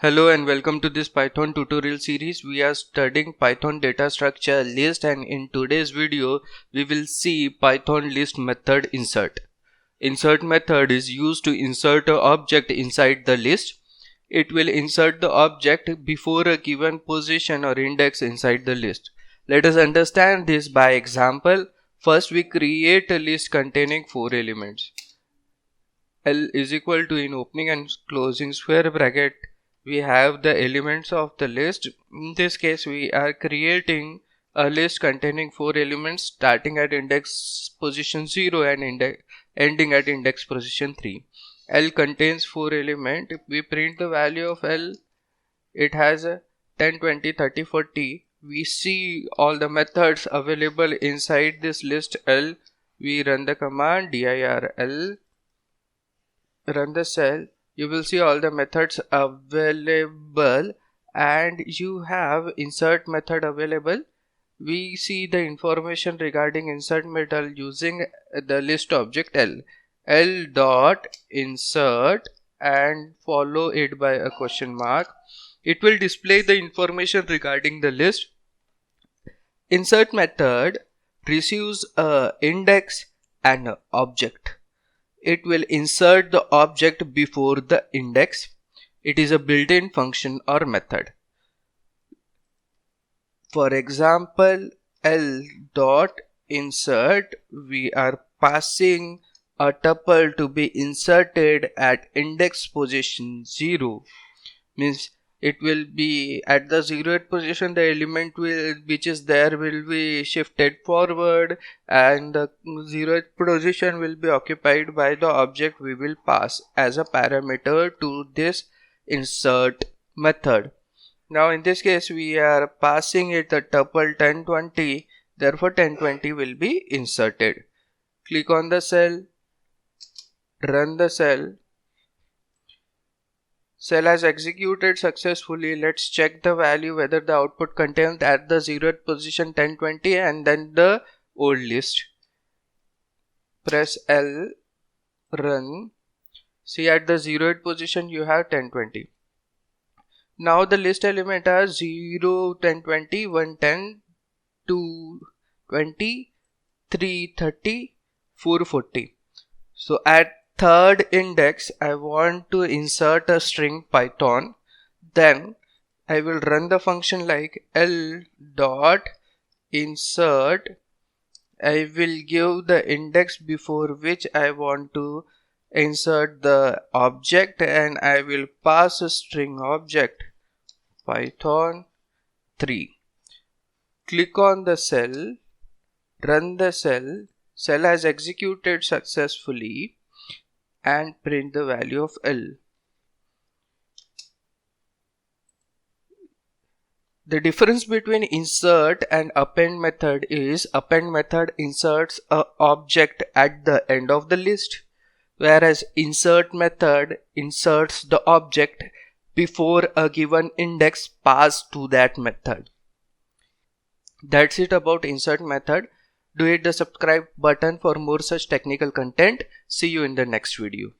Hello and welcome to this Python tutorial series. We are studying Python data structure list, and in today's video we will see Python list method insert. Insert method is used to insert an object inside the list. It will insert the object before a given position or index inside the list. Let us understand this by example. First we create a list containing 4 elements. L is equal to, in opening and closing square bracket, we have the elements of the list. In this case we are creating a list containing 4 elements starting at index position 0 and ending at index position 3. L contains 4 elements. If we print the value of L, it has a 10, 20, 30, 40. We see all the methods available inside this list L. We run the command dirl, run the cell. You will see all the methods available, and you have insert method available. We see the information regarding insert method using the list object L dot insert and follow it by a question mark. It will display the information regarding the list. Insert method receives a index and an object. It will insert the object before the index. It is a built-in function or method. For example, L dot insert, we are passing a tuple to be inserted at index position 0. Means it will be at the 0th position, the element which is there will be shifted forward, and the 0th position will be occupied by the object we will pass as a parameter to this insert method. Now in this case we are passing it the tuple 1020, therefore 1020 will be inserted. Click on the cell, run the cell. Cell has executed successfully. Let's check the value whether the output contains at the 0th position 1020 and then the old list. Press L, run. See, at the 0th position you have 1020. Now the list element are 0, 1020, 110, 220, 330, 440. So at third index I want to insert a string Python. Then I will run the function like L dot insert. I will give the index before which I want to insert the object, and I will pass a string object Python 3. Click on the cell, run the cell. Cell has executed successfully, and print the value of L. The difference between insert and append method is append method inserts an object at the end of the list, whereas insert method inserts the object before a given index passed to that method. That's it about insert method. Do hit the subscribe button for more such technical content. See you in the next video.